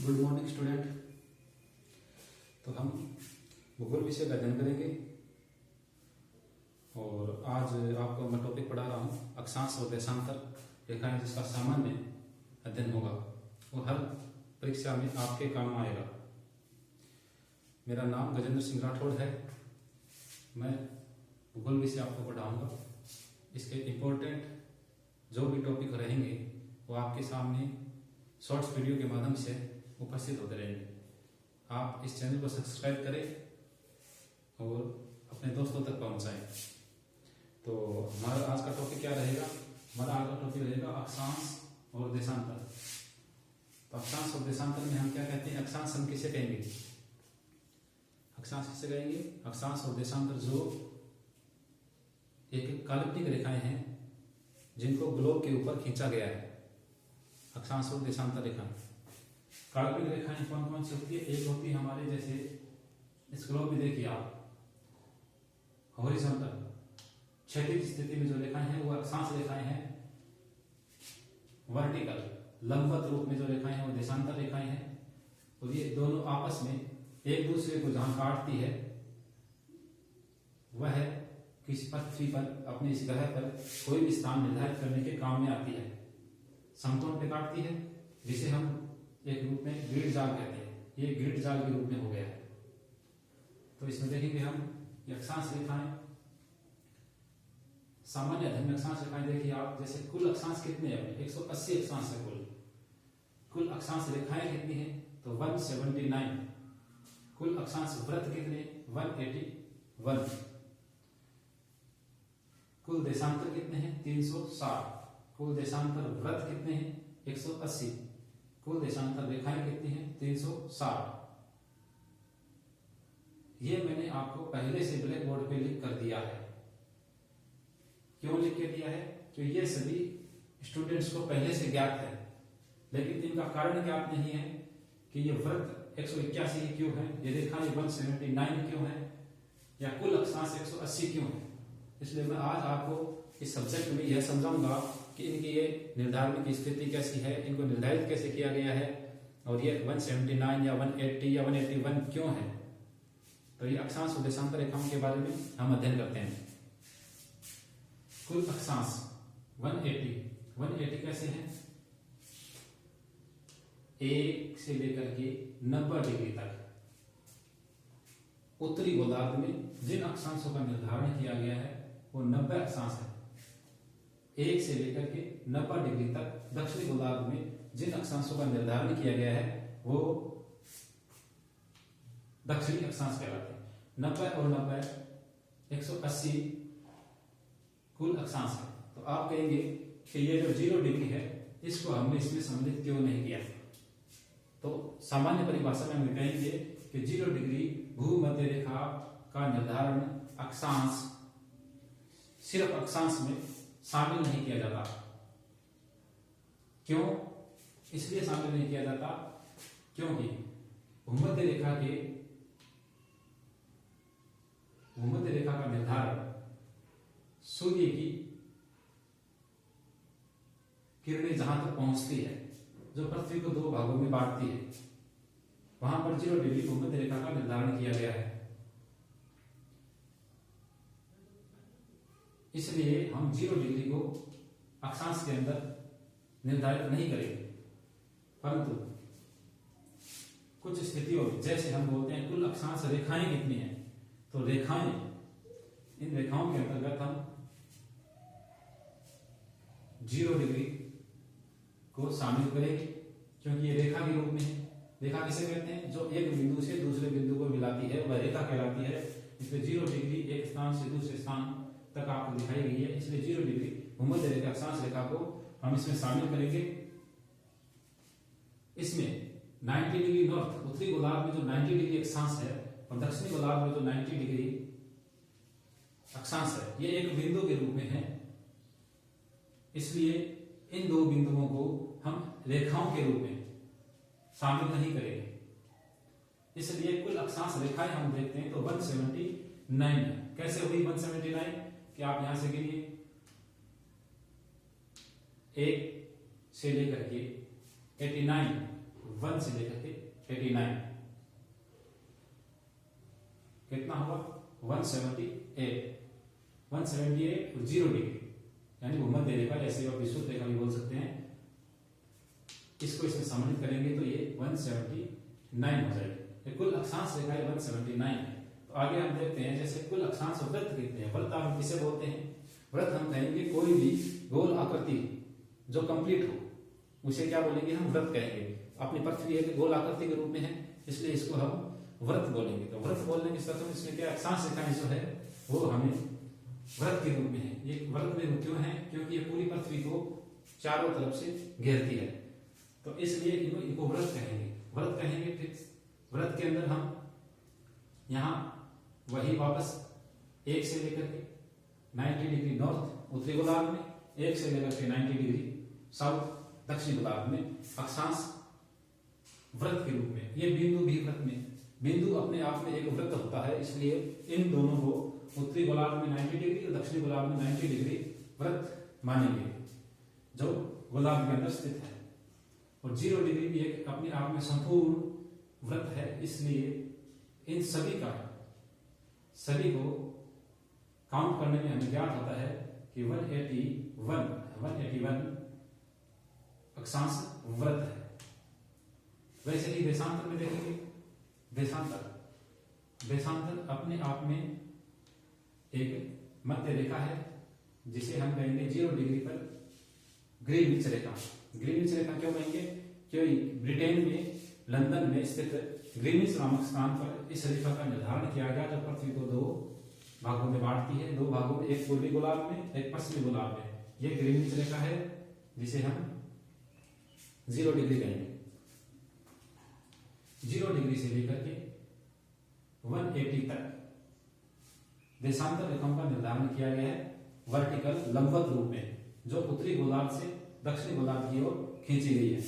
Good morning student. तो हम भूगोल विषय का अध्ययन करेंगे और आज आपको मैं टॉपिक पढ़ा रहा हूँ अक्षांश और देशांतर रेखाएं, जिसका सामान्य अध्ययन होगा वो हर परीक्षा में आपके काम आएगा। मेरा नाम गजेंद्र सिंह राठौड़ है। मैं भूगोल विषय आपको पढ़ाऊंगा। इसके इम्पोर्टेंट जो भी टॉपिक रहेंगे वो आपके सामने शॉर्ट्स वीडियो के माध्यम से उपस्थित होते रहेंगे। आप इस चैनल को सब्सक्राइब करें और अपने दोस्तों तक पहुंचाएं। तो हमारा आज का टॉपिक क्या रहेगा? हमारा आज का टॉपिक रहेगा अक्षांश और देशांतर। तो अक्षांश और देशांतर में हम क्या कहते हैं? अक्षांश हम किसे कहेंगे? अक्षांश किसे कहेंगे? अक्षांश और देशांतर जो एक काल्पनिक रेखाएं हैं जिनको ग्लोब के ऊपर खींचा गया है। अक्षांश और देशांतर रेखाएं काल्पनिक रेखाएं कौन कौन सी होती है? एक होती है हमारे जैसे इस ग्लोब में देखिए आप हॉरिजॉन्टल क्षैतिज स्थिति में जो रेखाएं हैं वो अक्षांश रेखाएं हैं। वर्टिकल लंबवत रूप में जो रेखाएं हैं वो देशांतर रेखाएं हैं। और ये दोनों आपस में एक दूसरे को जहां काटती है वह किसी पृथ्वी पर अपने इस ग्रह पर कोई भी स्थान निर्धारित करने के काम में आती है। समकोण पे काटती है जिसे हम एक रूप में ग्रिड जाल कहते हैं। ये ग्रिड जाल के रूप में हो गया है। तो इसमें देखेंगे हम ये अक्षांश रेखाएं। सामान्य अध्ययन में अक्षांश रेखाएं देखिए आप, जैसे कुल अक्षांश कितने हैं? 180 अक्षांश है कुल अक्षांश रेखाएं कितनी है? तो 179। कुल अक्षांश वृत्त कितने? 181। कुल देशांतर कितने हैं? 360। कुल देशांतर वृत्त कितने हैं? 180। कुल देशांतर रेखाएं कितनी हैं? 360। ये मैंने आपको पहले से ब्लैक बोर्ड पे लिख कर दिया है। क्यों लिख के दिया है? कि ये सभी स्टूडेंट्स को पहले से ज्ञात है, लेकिन इनका कारण ज्ञात नहीं है कि ये वृत्त 181 क्यों है, ये रेखाएं 179 क्यों है, या कुल अक्षांश 180 क्यों है। इसलिए मैं आज आपको इस सब्जेक्ट में यह समझाऊंगा कि इनकी ये निर्धारण की स्थिति कैसी है, इनको निर्धारित कैसे किया गया है, और ये 179 या 180 या 181 क्यों है। तो ये अक्षांश और देशांतर रेखाओं के बारे में हम अध्ययन करते हैं। कुल अक्षांश 180 कैसे हैं? 1 से लेकर के 90 डिग्री तक उत्तरी गोलार्ध में जिन अक्षांशों का निर्धारण किया गया है वो 90 अक्षांश है। 1 से लेकर के 90 डिग्री तक दक्षिणी गोलार्ध में जिन अक्षांशों का निर्धारण किया गया है वो दक्षिणी अक्षांश कहलाते हैं। 90 और 90 180 कुल अक्षांश है। तो आप कहेंगे कि ये जो 0 डिग्री है इसको हमने इसमें सम्मिलित क्यों नहीं किया? तो सामान्य परिभाषा में हम कहेंगे कि 0 डिग्री भूमध्य रेखा का निर्धारण अक्षांश सिर्फ अक्षांश में शामिल नहीं किया जाता। क्यों इसलिए शामिल नहीं किया जाता? क्योंकि भूमध्य रेखा का निर्धारण सूर्य की किरणें जहां तक पहुंचती है, जो पृथ्वी को 2 भागों में बांटती है, वहां पर 0 डिग्री भूमध्य रेखा का निर्धारण किया गया है। इसलिए हम 0 डिग्री को अक्षांश के अंदर निर्धारित नहीं करेंगे, परंतु कुछ स्थितियों में जैसे हम बोलते हैं कुल अक्षांश रेखाएं कितनी हैं, तो रेखाएं, इन रेखाओं के अंतर्गत हम 0 डिग्री को शामिल करेंगे, क्योंकि ये रेखा के रूप में है। रेखा किसे कहते हैं? जो एक बिंदु से दूसरे बिंदु को मिलाती है वह रेखा कहलाती है। इसलिए 0 डिग्री एक स्थान से दूसरे स्थान तक आपको दिखाई गई है, इसलिए 0 डिग्री भूमध्य रेखा अक्षांश रेखा को हम इसमें शामिल करेंगे। इसमें 90 डिग्री नॉर्थ उत्तरी गोलार्ध में जो 90 डिग्री अक्षांश है और दक्षिणी गोलार्ध में जो 90 डिग्री अक्षांश है, ये एक बिंदु के रूप में है। इसलिए इन 2 बिंदुओं को हम रेखाओं के रूप में शामिल नहीं करेंगे। इसलिए कुल अक्षांश रेखाएं हम देखते हैं तो 179 है। कैसे हुई 179? कि आप यहां से गिनिए 1 से लेकर के 89 1 से लेकर के 89 कितना होगा 178 और 0 डिग्री यानी भूमध्य रेखा, ऐसे आप विषुवत रेखा भी बोल सकते हैं। इसको इसमें सम्मिलित करेंगे तो ये 179 हो जाएगी। ये कुल अक्षांश रेखा 179 है। तो आगे हम देखते हैं जैसे कुल अक्षांश वृत्त कितने हैं। वृत्त हम किसे बोलते हैं? वृत्त हम कहेंगे कोई भी गोल आकृति जो कंप्लीट हो उसे क्या बोलेंगे? हम वृत्त कहेंगे। अपनी पृथ्वी एक गोल आकृति के रूप में है, इसलिए इसको हम वृत्त बोलेंगे। तो वृत्त बोलने के साथ इसमें क्या अक्षांश रेखाएं जो है वो हमें वृत्त के रूप में है। ये वृत्त में क्यों है? क्योंकि ये पूरी पृथ्वी को चारों तरफ से घेरती है, तो इसलिए इनको वृत्त कहेंगे। वृत्त कहेंगे। फिर वृत्त के अंदर हम यहाँ वही वापस 1 से लेकर के 90 डिग्री नॉर्थ उत्तरी गोलार्ध में, 1 से लेकर के 90 डिग्री साउथ दक्षिणी गोलार्ध में अक्षांश वृत्त के रूप में। ये बिंदु भी वृत्त में, बिंदु अपने आप में एक वृत्त होता है, इसलिए इन दोनों को उत्तरी गोलार्ध में 90 डिग्री और दक्षिणी गोलार्ध में 90 डिग्री वृत्त मानेंगे जो गोलार्ध के अंदर स्थित है। और 0 डिग्री भी एक अपने आप में संपूर्ण वृत्त है, इसलिए इन सभी को काउंट करने में हमें ज्ञात होता है कि 181 अक्षांश वृत्त है। वैसे ही देशांतर में देखेंगे। देशांतर अपने आप में एक मध्य रेखा है जिसे हम कहेंगे 0 डिग्री पर ग्रीनविच रेखा। ग्रीनविच रेखा क्यों कहेंगे? क्योंकि ब्रिटेन में लंदन में स्थित ग्रीनविच नामक स्थान पर इस रेखा का निर्धारण किया गया जो पृथ्वी को 2 भागों में बांटती है। 2 भागों में, एक पूर्वी गोलार्ध में, एक पश्चिमी गोलार्ध में। यह ग्रीनविच रेखा है जिसे हम 0 डिग्री कहेंगे। 0 डिग्री से लेकर के 180 तक देशांतर रेखाओं का निर्धारण किया गया है वर्टिकल लंबवत रूप में, जो उत्तरी गोलार्ध से दक्षिणी गोलार्ध की ओर खींची गई है।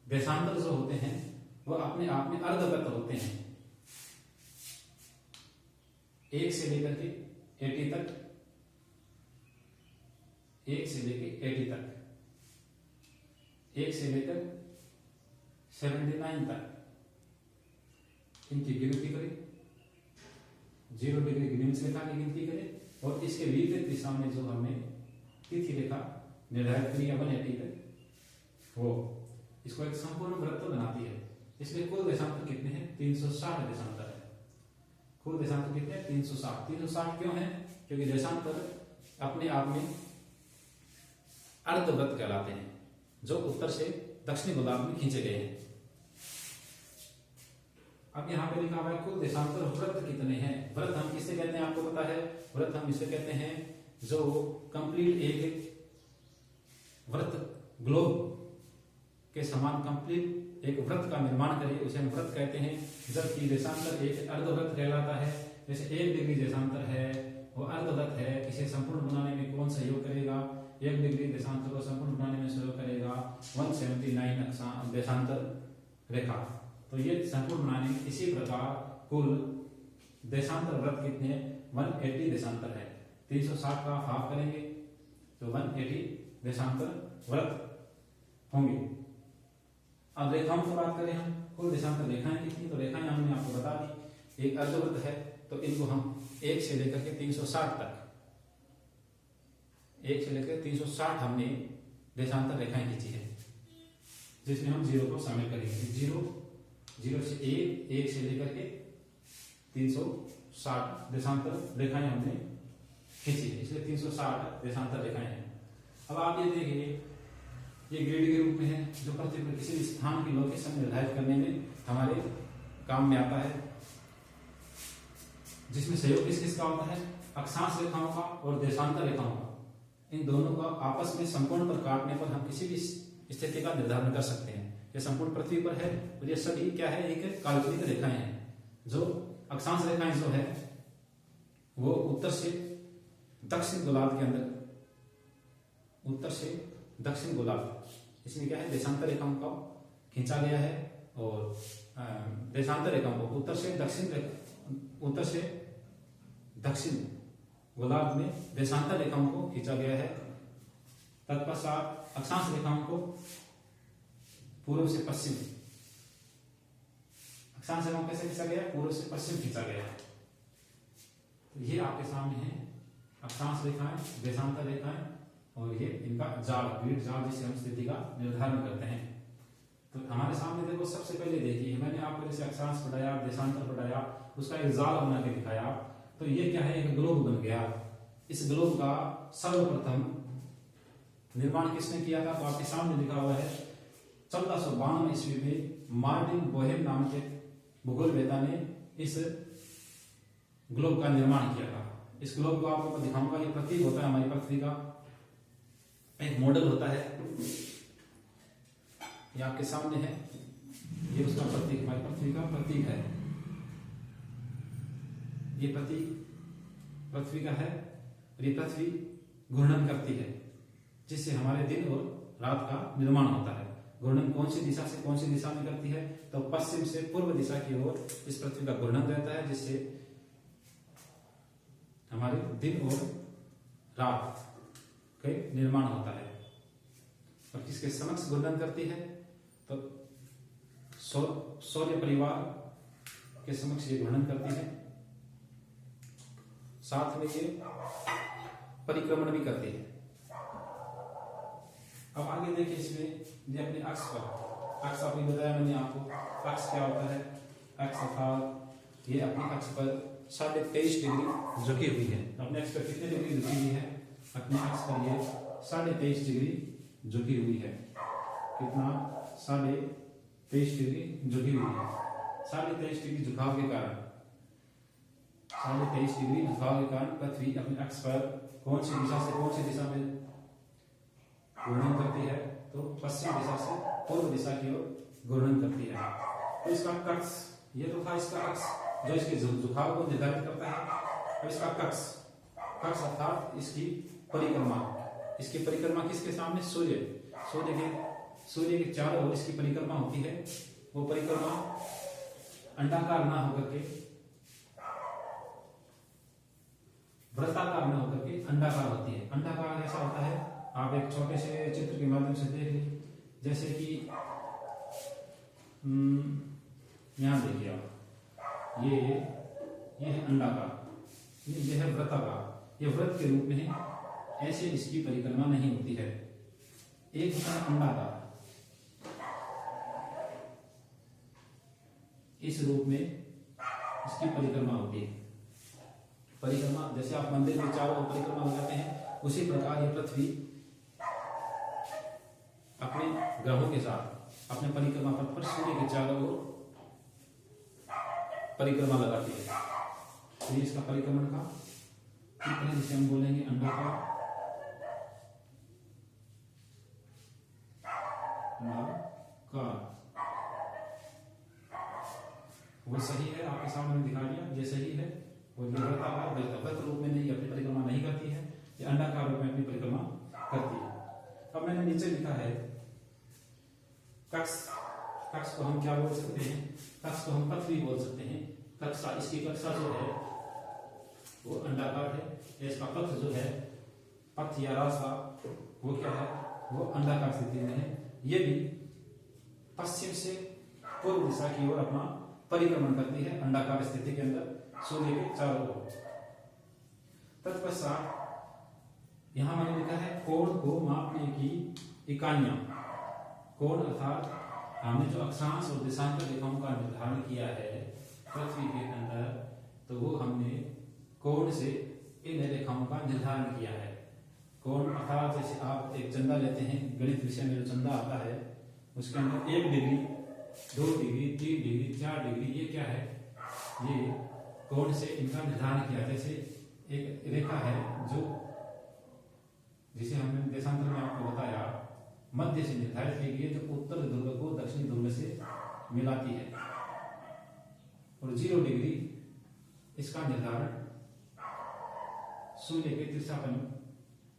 देशांतर जो होते हैं वो अपने आप में अर्धवृत्त होते हैं। 1 से लेकर के 80 तक, 1 से लेकर 80 तक, 1 से लेकर 79 तक इनकी गिनती करें। 0 डिग्री ग्रीनविच रेखा की गिनती करें और इसके विपरीत दिशा में जो हमने तिथि रेखा निर्धारित करी है 180 तक, वो इसको एक संपूर्ण वृत्त बनाती है। इसलिए कुल देशांतर कितने हैं? 360 देशांतर है। कुल देशांतर कितने हैं? 360। 360 क्यों है? क्योंकि देशांतर अपने आप में अर्धवृत्त कहलाते हैं जो उत्तर से दक्षिणी गोलार्ध में खींचे गए हैं। अब यहाँ पे लिखा हुआ है कुल देशांतर वृत्त कितने हैं। वृत्त हम किसे कहते हैं आपको पता है? वृत्त हम इसे कहते हैं जो कंप्लीट एक वृत्त ग्लोब के समान कंप्लीट एक वृत्त का निर्माण करे, उसे हम वृत्त कहते हैं। जबकि देशांतर एक अर्धवृत्त कहलाता है। जैसे 1 डिग्री देशांतर है वो अर्धवृत्त है। इसे संपूर्ण बनाने में कौन सहयोग करेगा? 1 डिग्री देशांतर को संपूर्ण बनाने में सहयोग करेगा 179 देशांतर रेखा। तो ये संपूर्ण बनाने में इसी प्रकार कुल देशांतर वृत्त कितने? 180 देशांतर है। 360 का हाफ करेंगे तो 180 देशांतर वृत्त होंगे। अब रेखाओं की बात करें हम, कुल देशांतर रेखाएं कितनी? तो रेखाएं हमने आपको बता दी। एक अर्धवृत्त है तो इनको हम 1 से लेकर के 360 तक, 1 से लेकर 360 हमने देशांतर रेखाएं खींची है, जिसमें हम 0 को शामिल करेंगे। 0 से 1 से लेकर के 360 देशांतर रेखाएं हमने खींची है, इसलिए 360 देशांतर रेखाएं हैं। अब आप ये देखिए, ये ग्रिड के रूप में है जो पृथ्वी पर किसी भी स्थान की लोकेशन निर्धारित करने में हमारे काम में आता है, जिसमें सहयोग किसका होता है? अक्षांश रेखाओं का और देशांतर रेखाओं का। इन दोनों का आपस में संपूर्ण पर काटने पर हम किसी भी स्थिति का निर्धारण कर सकते हैं। ये संपूर्ण पृथ्वी पर है और ये सभी क्या है? एक काल्पनिक रेखाएं हैं। जो अक्षांश रेखाएं जो है वो उत्तर से दक्षिण गोलार्ध के अंदर, उत्तर से दक्षिण गोलार्ध, इसमें क्या है? देशांतर रेखाओं का खींचा गया है और देशांतर रेखाओं को उत्तर से दक्षिण गोलार्ध में देशांतर रेखाओं को खींचा गया है। तत्पश्चात अक्षांश रेखाओं को पूर्व से पश्चिम, अक्षांश रेखाओं कैसे खींचा गया, पूर्व से पश्चिम खींचा गया। तो ये आपके सामने है अक्षांश रेखाएं, देशांतर रेखाएं, और ये इनका जाल, ग्रिड जाल, जिससे हम स्थिति का निर्धारण करते हैं। तो हमारे सामने देखो, सबसे पहले देखिए मैंने आपको जैसे अक्षांश पढ़ाया, देशांतर पढ़ाया, उसका एक जाल बना के दिखाया। तो ये क्या है, एक ग्लोब बन गया। इस ग्लोब का सर्वप्रथम निर्माण किसने किया था, तो आपके सामने लिखा हुआ है 1492 ईस्वी में मार्टिन बोहेम नाम के भूगोलवेत्ता ने इस ग्लोब का निर्माण किया था। इस ग्लोब को आपको दिखाऊंगा, ये प्रतीक होता है हमारी पृथ्वी का, एक मॉडल होता है, ये आपके सामने है, ये उसका प्रतीक, हमारी पृथ्वी का प्रतीक है। ये प्रतीक पृथ्वी का है, और ये पृथ्वी घूर्णन करती है, जिससे हमारे दिन और रात का निर्माण होता है। घूर्णन कौन सी दिशा से कौन सी दिशा में करती है, तो पश्चिम से पूर्व दिशा की ओर इस पृथ्वी का घूर्णन रहता है, जिससे हमारे दिन और रात के निर्माण होता है। और किसके समक्ष घूर्णन करती है, तो सूर्य परिवार के समक्ष ये घूर्णन करती है, साथ में ये परिक्रमण भी करती है। अब आगे देखिए, इसमें ये अपने अक्ष पर, अक्ष आपने बताया मैंने आपको, अक्ष क्या होता है, अक्ष अर्थात ये अपने अक्ष पर 23.5 डिग्री झुकी हुई है। अपने अक्ष पर कितने डिग्री झुकी हुई है, अपने अक्ष पर ये 23.5 डिग्री झुकी हुई है। कितना, 23.5 डिग्री झुकी हुई है। 23.5 डिग्री झुकाव के कारण, 23.5 डिग्री झुकाव के कारण पृथ्वी अपने अक्ष पर कौन सी दिशा से कौन सी दिशा में घूर्णन करती है, तो पश्चिम दिशा से पूर्व दिशा की ओर घूर्णन करती है। तो इसका कक्ष, ये तो था इसका अक्ष जो इसके झुकाव को निर्धारित करता है। अब इसका कक्ष, कक्ष अर्थात इसकी परिक्रमा, इसकी परिक्रमा किसके सामने, सूर्य के चारों ओर इसकी परिक्रमा होती है। वो परिक्रमा अंडाकार ना होकर के, वृत्ताकार ना होकर के अंडाकार होती है। अंडाकार ऐसा होता है, आप एक छोटे से चित्र के माध्यम से देख लीजिए, जैसे कि यहां देखिए आप, ये है अंडाकार, ये है वृत्ताकार, ये वृत्त के रूप में है, ऐसे इसकी परिक्रमा नहीं होती है। एक है अंडाकार, इस रूप में इसकी परिक्रमा होती है। परिक्रमा जैसे आप मंदिर के चारों ओर परिक्रमा लगाते हैं, उसी प्रकार ये पृथ्वी अपने ग्रहों के साथ अपने परिक्रमा पथ पर सूर्य के चारों ओर परिक्रमा लगाती है। तो ये इसका परिक्रमण का सूत्र है, जिसे हम बोलेंगे अंडाकार। वो सही है, आपके सामने दिखा दिया, ये सही है। वो वृत्ताकार, वृत्त रूप में नहीं, अपनी परिक्रमा नहीं करती है, ये अंडाकार रूप में अपनी परिक्रमा करती है। अब मैंने नीचे लिखा है कक्ष, कक्ष को हम क्या बोल सकते हैं, कक्ष को हम पृथ्वी बोल सकते हैं। कक्षा, इसकी कक्षा जो है वो अंडाकार है, इसका पथ जो है, पथ या रास्ता, वो क्या है, वो अंडाकार स्थिति में है। ये भी पश्चिम से पूर्व दिशा की ओर अपना परिक्रमण करती है अंडाकार स्थिति के अंदर सूर्य के चारों ओर। तत्पश्चात यहां मैंने लिखा है कोण को मापने की इकाइयां। कोण अर्थात हमने जो अक्षांश और देशांतर रेखाओं का निर्धारण किया है पृथ्वी के अंदर, तो वो हमने कोण से इन रेखाओं का निर्धारण किया है। कोण अर्थात जैसे आप एक चंदा लेते हैं, गणित विषय में जो चंदा आता है उसके अंदर 1 डिग्री, 2 डिग्री, 3 डिग्री, 4 डिग्री, ये क्या है, ये कोण से इनका निर्धारण किया। जैसे एक रेखा है जो, जिसे हमने देशांतर में आपको बताया, मध्य से निर्धारित की गई है, जो उत्तर ध्रुव को दक्षिणी ध्रुव से मिलाती है, और 0 डिग्री इसका निर्धारण सूर्य के तिरछापन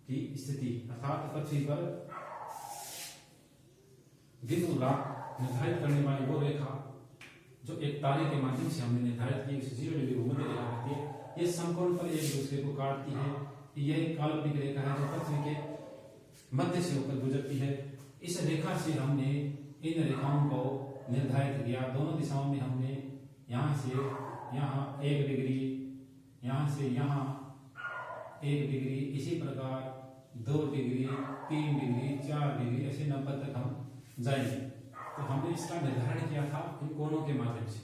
की स्थिति अर्थात पृथ्वी पर दिन और रात निर्धारित करने वाली वो रेखा जो एक तारे के माध्यम से हमने निर्धारित की, 0 डिग्री भूमध्य रेखा कहती है। ये समकोण पर एक दूसरे को काटती है। यह एक काल्पनिक रेखा है जो पृथ्वी के मध्य से होकर गुजरती है। इस रेखा से हमने इन रेखाओं को निर्धारित किया। दोनों दिशाओं में हमने यहाँ से यहाँ 1 डिग्री, यहाँ से यहाँ 1 डिग्री, इसी प्रकार 2 डिग्री, 3 डिग्री, 4 डिग्री, ऐसे 90 तक हम जाएंगे। तो हमने इसका निर्धारण किया था इन कोणों के माध्यम से,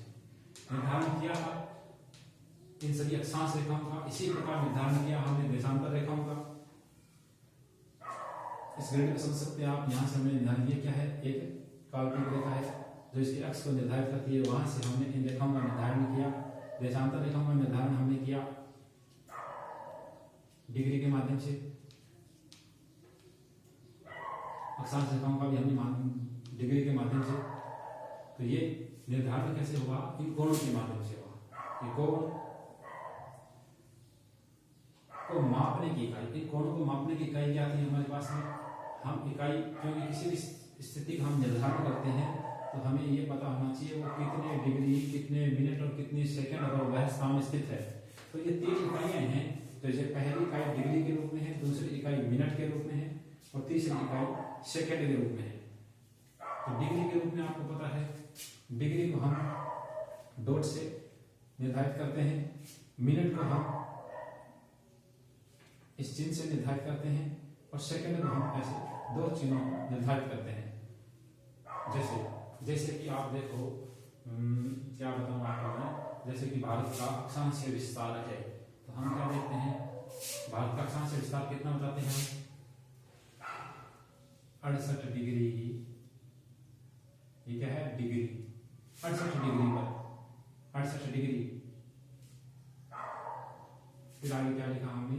निर्धारण किया था इन सभी अक्षांश रेखाओं का। इसी प्रकार निर्धारण किया हमने देशांतर रेखाओं का। इस ग्रेड को समझ सकते हैं आप। यहाँ से हमने निर्धारण किया क्या है, एक काल्पनिक रेखा है जो इसके अक्ष को निर्धारित करती है। वहां से हमने इन रेखाओं का निर्धारण किया, देशांतर रेखाओं का निर्धारण हमने किया डिग्री के माध्यम से। अक्षांश रेखाओं का भी हमने डिग्री के माध्यम से। तो ये निर्धारण कैसे हुआ, इन कोणों के माध्यम से हुआ। ये कोण को मापने की इकाई, इन कोणों को मापने की इकाई क्या थी हमारे पास में, हम इकाई, क्योंकि किसी भी स्थिति का हम निर्धारण करते हैं तो हमें ये पता होना चाहिए वो कितने डिग्री, कितने मिनट और कितने सेकंड अगर वह स्थान में स्थित है। तो ये 3 इकाइयां हैं। तो जैसे पहली इकाई डिग्री के रूप में है, दूसरी इकाई मिनट के रूप में है और तीसरी इकाई सेकंड के रूप में है। तो डिग्री के रूप में आपको पता है, डिग्री को हम डॉट से निर्धारित करते हैं, मिनट को हम इस चिन्ह से निर्धारित करते हैं और सेकंड को हम ऐसे 2 चिन्हों निर्धारित करते हैं। जैसे कि आप देखो, क्या बताऊं आपको मैं, जैसे कि भारत का अक्षांशीय विस्तार है, तो हम क्या देखते हैं, भारत का अक्षांशीय विस्तार कितना बताते हैं, 68 डिग्री। ये क्या है, डिग्री, 68 डिग्री पर 68 डिग्री। फिर आगे क्या लिखा हमने,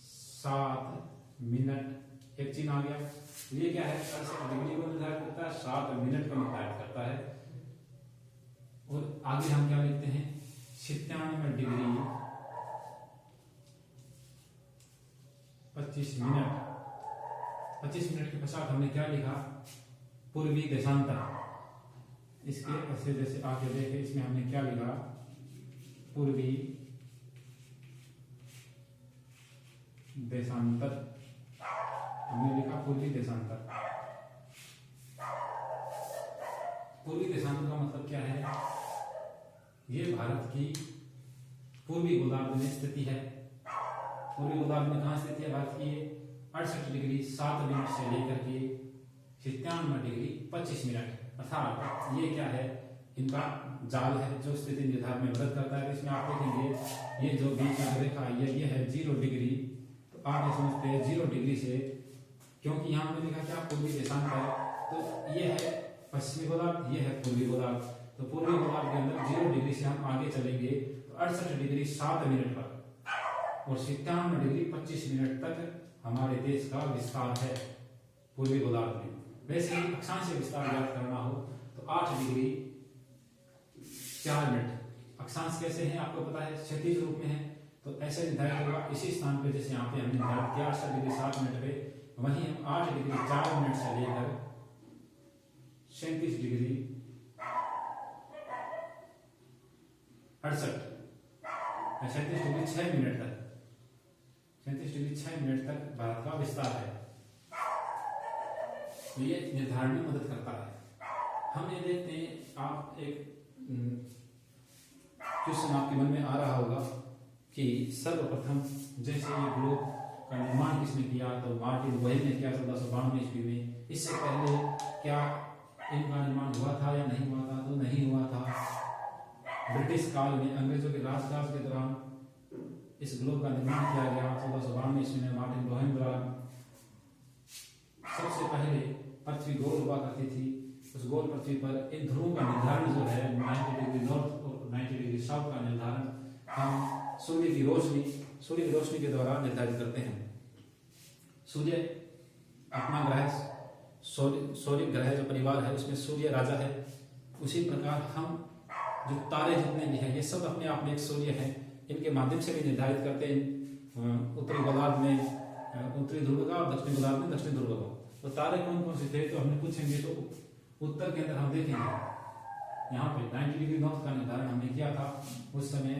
7 मिनट, एक चिन्ह आ गया। ये क्या है, 68 डिग्री को निर्धारित करता है, 7 मिनट को निर्धारित करता है। और आगे हम क्या लिखते हैं, 97 डिग्री 25 मिनट। 25 मिनट के पश्चात हमने क्या लिखा, पूर्वी देशांतर। इसके ऐसे जैसे आगे देखे, इसमें हमने क्या लिखा, पूर्वी देशांतर। हमने लिखा पूर्वी देशांतर। पूर्वी देशांतर का मतलब क्या है, ये भारत की पूर्वी गोलार्ध में स्थिति है। पूर्वी गोलार्ध में कहां स्थिति है भारत की, 68 डिग्री 7 मिनट से लेकर के 97 डिग्री 25 मिनट। अर्थात ये क्या है, इनका जाल है जो स्थिति निर्धारण में मदद करता है। इसमें आप देखेंगे ये जो बीच में रेखा ये है 0 डिग्री। तो आप ये समझते हैं 0 डिग्री से, क्योंकि यहाँ हमने लिखा क्या, पूर्वी देशांतर, तो ये है पश्चिमी गोलार्ध, ये है पूर्वी गोलार्ध। तो पूर्वी गोलार्ध के अंदर 0 डिग्री से हम आगे चलेंगे तो 68 डिग्री 7 मिनट पर और 97 डिग्री 25 मिनट तक हमारे देश का विस्तार है पूर्वी गोलार्ध में। वैसे ही अक्षांशीय विस्तार ज्ञात करना हो तो 8 डिग्री 4 मिनट। अक्षांश कैसे हैं आपको पता है, क्षैतिज रूप में है, तो ऐसे निर्धारित होगा इसी स्थान पे, जैसे यहाँ पे हमने निर्धारित किया 68 डिग्री 7 मिनट पे, वहीं हम 8 डिग्री 4 मिनट से लेकर 37 डिग्री 38 37 डिग्री 6 मिनट तक, 37 डिग्री 6 मिनट तक भारत का विस्तार है। तो ये निर्धारण में मदद करता है। हम ये देखते हैं, आप एक क्वेश्चन आपके मन में आ रहा होगा कि सर्वप्रथम जैसे ये ग्लोब का निर्माण किसने किया, तो मार्टिन वेल ने किया 1492 ईस्वी में। इससे पहले क्या इनका निर्माण हुआ था या नहीं हुआ था, तो नहीं हुआ था। ब्रिटिश काल में अंग्रेजों के राजकाज के दौरान इस ग्लोब का निर्माण किया गया 1492 ईस्वी में मार्टिन वेल द्वारा। सबसे पहले पृथ्वी गोल हुआ करती थी, उस गोल पृथ्वी पर इन ध्रुवों का निर्धारण जो है 90 डिग्री नॉर्थ और 90 डिग्री साउथ का निर्धारण हम सूर्य की रोशनी के द्वारा निर्धारित करते हैं। सूर्य अपना ग्रह, सूर्य ग्रह जो परिवार है उसमें सूर्य राजा है। उसी प्रकार हम जो तारे जितने भी हैं ये सब अपने आप में एक सूर्य है, इनके माध्यम से भी निर्धारित करते हैं उत्तरी गोलार्ध में उत्तरी ध्रुव का और दक्षिणी गोलार्ध में दक्षिणी ध्रुव का। तो तारे कौन कौन से थे, तो हमने पूछेंगे तो उत्तर के अंदर हम देखेंगे यहाँ पे 90 डिग्री नॉर्थ का निर्धारण हमने किया था उस समय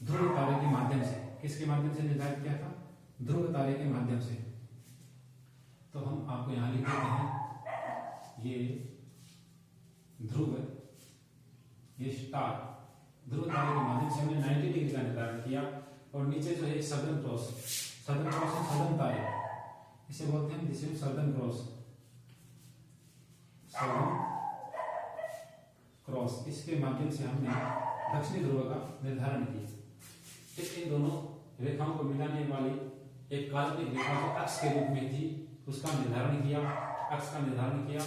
ध्रुव तारे के माध्यम से। किसके माध्यम से निर्धारित किया था, ध्रुव तारे के माध्यम से। तो हम आपको यहाँ लिख देते हैं ये ध्रुव, ये स्टार, ध्रुव तारे के माध्यम से हमने 90 डिग्री का निर्धारण किया। और नीचे जो है सदर्न क्रॉस, सदर्न क्रॉस है सदर्न तारे, इसे बोलते हैं this is southern cross, southern cross, इसके माध्यम से हमने दक्षिणी ध्रुव का निर्धारण किया। फिर इन दोनों रेखाओं को मिलाने वाली एक काल्पनिक रेखा जो अक्ष के रूप में थी उसका निर्धारण किया, अक्ष का निर्धारण किया।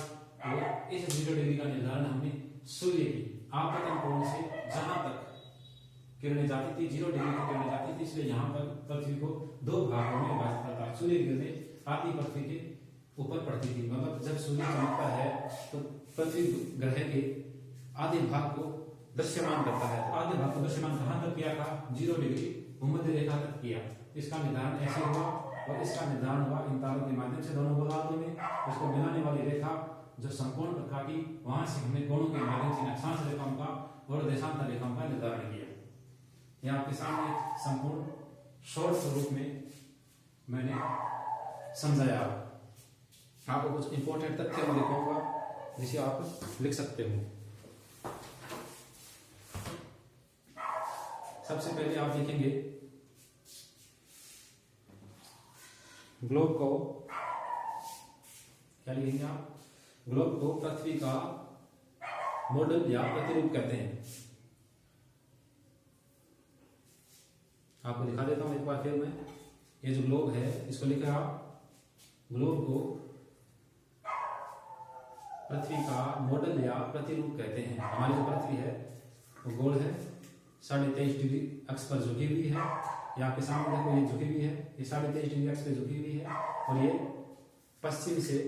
और इस 0 डिग्री का निर्धारण हमने सूर्य की आपतन कोण से जहां तक किरणें जाती थी, 0 डिग्री की किरणें जाती थी, इसलिए यहाँ पर पृथ्वी को 2 भागों में विभाजित करता। सूर्य की किरणें आधी पृथ्वी के ऊपर पड़ती थी, मतलब जब सूर्य चमकता है तो पृथ्वी ग्रह के आधे भाग को दृश्यमान करता है। आधे भाग को दृश्यमान कहां तक किया था? 0 डिग्री भूमध्य रेखा तक किया। इसका निर्धारण ऐसे हुआ और इसका निर्धारण हुआ इन तारों के माध्यम से दोनों गोलार्धों में। उसको मिलाने वाली रेखा जो समकोण पर काटी, वहां से हमने कोणों के माध्यम से अक्षांश रेखाओं का और देशांतर रेखाओं का निर्धारण किया। यह आपके सामने एक संपूर्ण शॉर्ट स्वरूप में मैंने समझाया। आपको कुछ इंपॉर्टेंट तथ्य मैं दिखाऊंगा जिसे आप लिख सकते हो। सबसे पहले आप लिखेंगे ग्लोब को, क्या लिखेंगे आप? ग्लोब को पृथ्वी का मॉडल या प्रतिरूप कहते हैं। आपको दिखा देता हूं एक बार फिर मैं। ये जो ग्लोब है इसको लिखे आप, ग्लोब को पृथ्वी का मॉडल या प्रतिरूप कहते हैं। हमारी जो पृथ्वी है वो गोल है, 23.5 डिग्री अक्ष पर झुकी हुई है। यहाँ आपके सामने देखो ये झुकी हुई है, ये 23.5 डिग्री अक्ष पर झुकी हुई है और ये पश्चिम से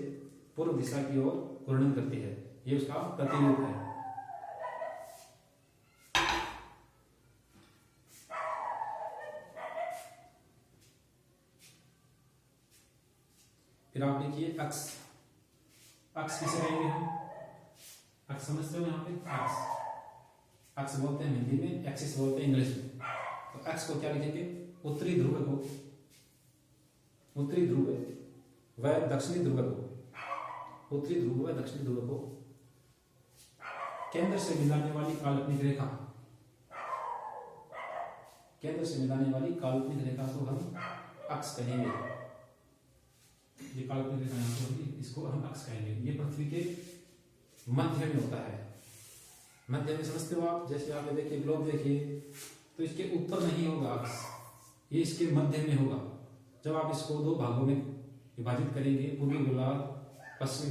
पूर्व दिशा की ओर घूर्णन करती है। ये उसका प्रतिरूप है। फिर आप लिखिए अक्ष। अक्ष किसे कहेंगे हम? अक्ष समझते हो यहाँ पे? अक्ष बोलते हैं हिंदी में, एक्सिस बोलते हैं इंग्लिश में। तो अक्ष को क्या लिखेंगे? उत्तरी ध्रुव को, उत्तरी ध्रुव व दक्षिणी ध्रुव को, उत्तरी ध्रुव व दक्षिणी ध्रुव को केंद्र से मिलाने वाली काल्पनिक रेखा, केंद्र से मिलाने वाली काल्पनिक रेखा को हम अक्ष कहेंगे। ये काल्पनिक रेखा यहाँ पर होगी, इसको हम अक्ष कहेंगे। ये पृथ्वी के मध्य में होता है। मध्य में समझते हो आप? जैसे आप देखिए ग्लोब देखिए तो इसके ऊपर नहीं होगा अक्ष, ये इसके मध्य में होगा। जब आप इसको 2 भागों में विभाजित करेंगे, पूर्वी गोलार्ध, पश्चिमी